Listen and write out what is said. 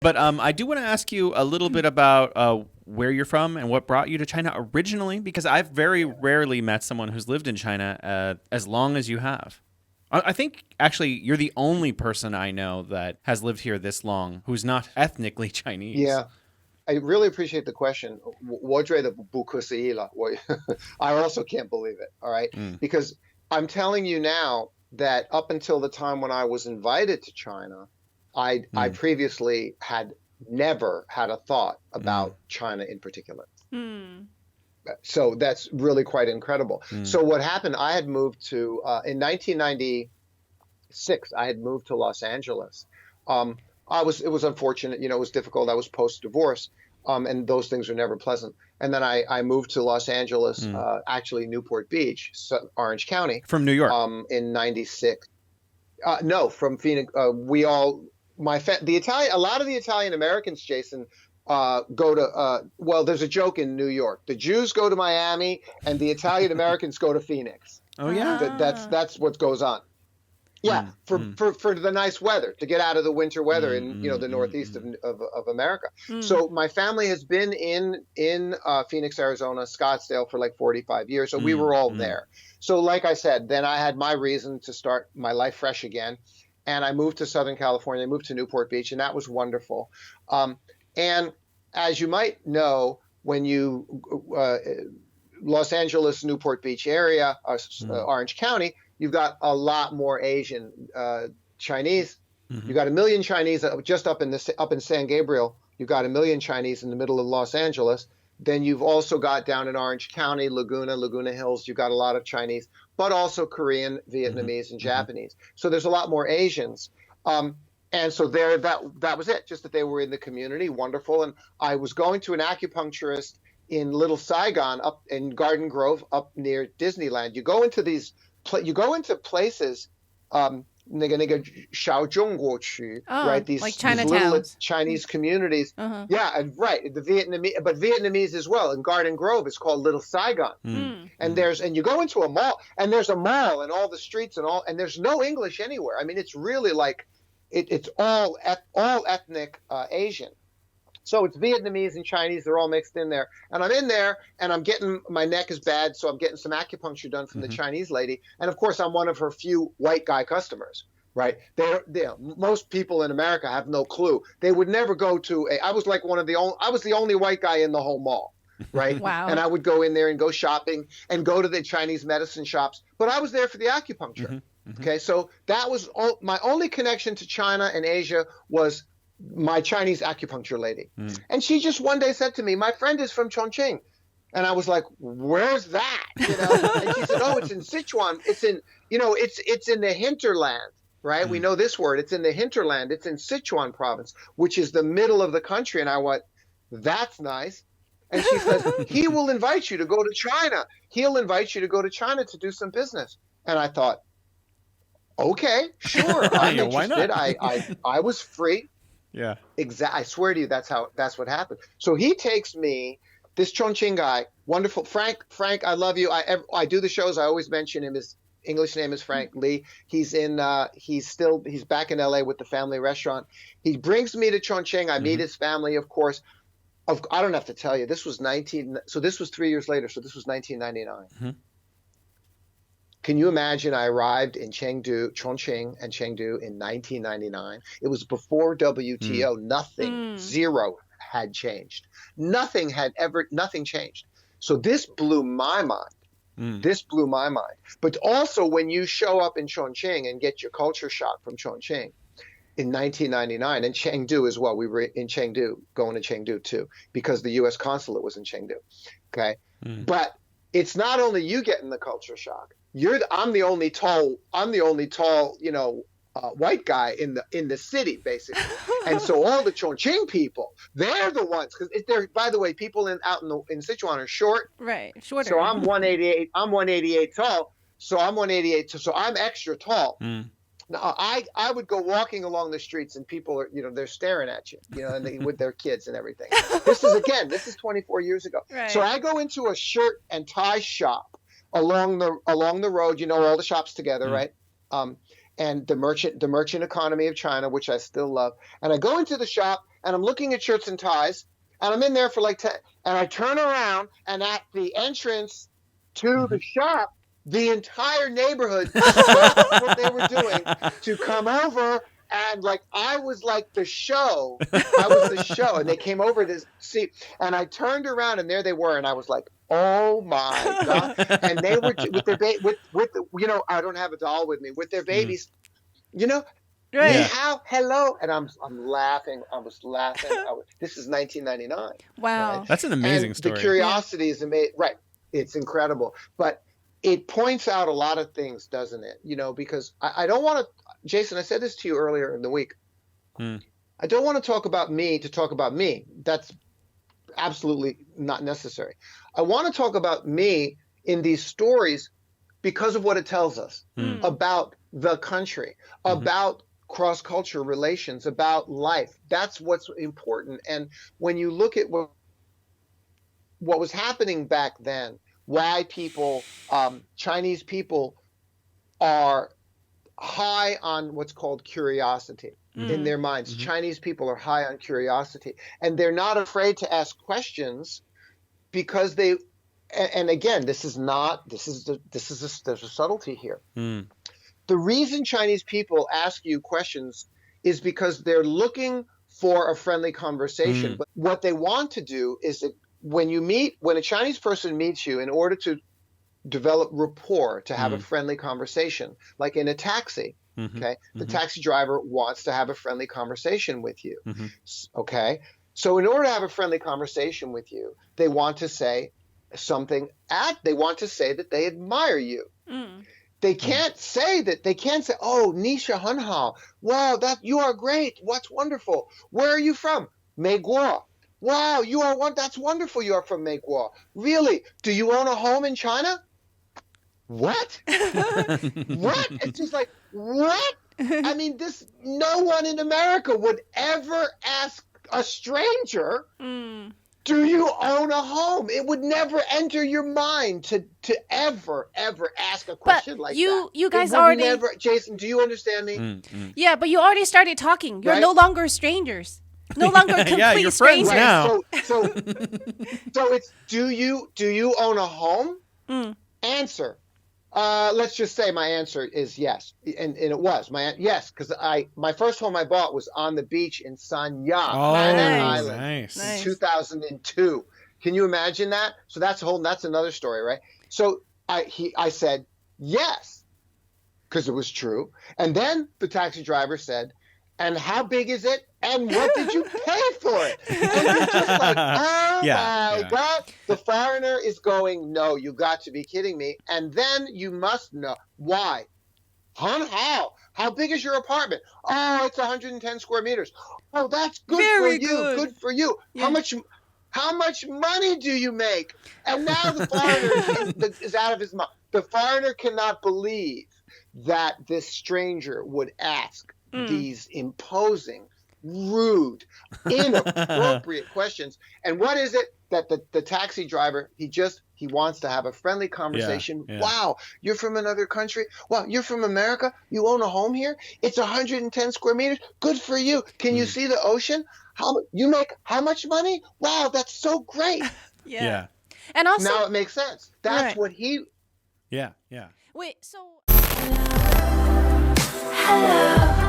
But I do want to ask you a little bit about where you're from and what brought you to China originally, because I've very rarely met someone who's lived in China as long as you have. I think actually you're the only person I know that has lived here this long who's not ethnically Chinese. Yeah, I really appreciate the question. 我觉得不可思议了. I also can't believe it. All right. Mm, Because I'm telling you now that up until the time when I was invited to China, I mm, previously had never had a thought mm, about China in particular. Hmm. So that's really quite incredible. mm, So what happened, I had moved to, in 1996, I had moved to Los Angeles. Um, it was unfortunate, it was difficult. I was post-divorce, and those things are never pleasant. And then I moved to Los Angeles, mm. actually Newport Beach, Orange County, From New York. in 96. No, from Phoenix. We all, the Italian, a lot of the Italian Americans, Jason, go to, well, there's a joke in New York. The Jews go to Miami and the Italian Americans go to Phoenix. Oh yeah. That's what goes on. Yeah, Mm, for, mm, for the nice weather, to get out of the winter weather mm, in, mm, the mm, northeast mm, of America. Mm. So my family has been in Phoenix, Arizona, Scottsdale for like 45 years. So we mm, were all mm, there. So like I said, then I had my reason to start my life fresh again. And I moved to Southern California, I moved to Newport Beach, and that was wonderful. And as you might know, when you Los Angeles, Newport Beach area, mm, Orange County, you've got a lot more Asian, Chinese. mhm, You got a million Chinese just up in San Gabriel. You've got a million Chinese in the middle of Los Angeles. Then you've also got down in Orange County, Laguna Hills. You've got a lot of Chinese, but also Korean, mhm, Vietnamese, and mhm, Japanese. So there's a lot more Asians. And so that was it. Just that they were in the community, wonderful. And I was going to an acupuncturist in Little Saigon, up in Garden Grove, up near Disneyland. You go into places, 那个 Shaozhongguoqu, right? Oh, like These little Chinatowns. Chinese communities. Uh-huh. Yeah, and right. The Vietnamese, but Vietnamese as well. In Garden Grove, it's called Little Saigon. mm, Mm. And mm, you go into a mall, and there's a mall and all the streets and there's no English anywhere. I mean, it's really like it's all ethnic Asian. So it's Vietnamese and Chinese. They're all mixed in there. And I'm in there and my neck is bad. So I'm getting some acupuncture done from the mhm, Chinese lady. And of course, I'm one of her few white guy customers, right? Most people in America have no clue. They would never go to I was like I was the only white guy in the whole mall, right? Wow. And I would go in there and go shopping and go to the Chinese medicine shops. But I was there for the acupuncture. mhm, mhm, Okay. So that was my only connection to China and Asia was my Chinese acupuncture lady. mm. And she just one day said to me, my friend is from Chongqing. And I was like, where's that? And she said, oh, it's in Sichuan. It's in, it's in the hinterland, right? We Mm. know this word. It's in the hinterland. It's in Sichuan province, which is the middle of the country. And I went, that's nice. And she says, he will invite you to go to China. He'll invite you to go to China to do some business. And I thought, okay, sure. I'm Yeah, why interested. not? I was free. Yeah. I swear to you, that's what happened. So he takes me, this Chongqing guy, wonderful Frank. I love you. I do the shows. I always mention him. His English name is Frank Lee. He's back in LA with the family restaurant. He brings me to Chongqing. I meet Mhm, his family, of course. I don't have to tell you. This was 3 years later. So this was 1999. mhm, Can you imagine? I arrived in Chongqing and Chengdu in 1999. It was before mm, WTO. Nothing, Mm. zero had changed. Nothing changed. So this blew my mind. mm, This blew my mind. But also when you show up in Chongqing and get your culture shock from Chongqing in 1999 and Chengdu as well. We were in Chengdu, going to Chengdu too, because the U.S. consulate was in Chengdu. Okay. mm. But it's not only you getting the culture shock. I'm the only tall, white guy in the city, basically. And so all the Chongqing people, they're the ones, because they're, by the way, people out in Sichuan are short. Right. Shorter. So I'm 188. I'm 188 tall. So I'm 188. So I'm extra tall. Mm. Now, I would go walking along the streets and people are, they're staring at you, and with their kids and everything. This is 24 years ago. Right. So I go into a shirt and tie shop along the road, all the shops together, Mm. right? And the merchant economy of China, which I still love. And I go into the shop and I'm looking at shirts and ties, and I'm in there for like 10, and I turn around, and at the entrance to the shop, the entire neighborhood stopped what they were doing to come over. And like, I was like the show. I was the show. And they came over to see. And I turned around, and there they were. And I was like, oh my God. And they were with their I don't have a doll with me, with their babies, Right. Ni hao, hello. And I'm laughing. I was laughing. This is 1999. Wow. Right? That's an amazing And story. The curiosity is amazing. Right. It's incredible. But it points out a lot of things, doesn't it? Because I don't want to, Jason, I said this to you earlier in the week. I don't want to talk about me to talk about me. That's absolutely not necessary. I want to talk about me in these stories because of what it tells us about the country, about cross-cultural relations, about life. That's what's important. And when you look at what was happening back then, why people, Chinese people, are high on what's called curiosity in their minds. Chinese people are high on curiosity, and they're not afraid to ask questions because they. And again, there's a subtlety here. The reason Chinese people ask you questions is because they're looking for a friendly conversation. But what they want to do is that when a Chinese person meets you, in order to develop rapport, to have a friendly conversation, like in a taxi, okay, the taxi driver wants to have a friendly conversation with you, okay? So in order to have a friendly conversation with you, they want to say something, they want to say that they admire you. They can't say, oh, Nisha Hunhao, wow, you are great, what's wonderful. Where are you from? Meiguo. Wow, that's wonderful, you are from Meiguo. Really? Do you own a home in China? What? What? It's just like, what? I mean, no one in America would ever ask a stranger, do you own a home? It would never enter your mind to ever ask a question like that. You guys already... Jason, do you understand me? Yeah, but you already started talking. You're no longer strangers. No longer complete you're strangers. friends now. So it's, do you own a home? Answer. Let's just say my answer is yes, and it was yes, because my first home I bought was on the beach in Sanya, Island, in 2002. Can you imagine that? So that's another story, right? So I said yes, because it was true, and then the taxi driver said, and how big is it? And what did you pay for it? And you're just like, oh my God. The foreigner is going, no, you got to be kidding me. And then you must know why. How big is your apartment? Oh, it's 110 square meters. Oh, that's good for you. Good for you. Yeah. How much money do you make? And now the foreigner is out of his mind. The foreigner cannot believe that this stranger would ask these imposing, rude, inappropriate questions. And what is it that the taxi driver, he wants to have a friendly conversation. Yeah. Wow, you're from another country? Wow, you're from America? You own a home here? It's 110 square meters? Good for you. Can you see the ocean? You make how much money? Wow, that's so great. Yeah. And also, now it makes sense. That's what he... Yeah. Wait, so... Hello.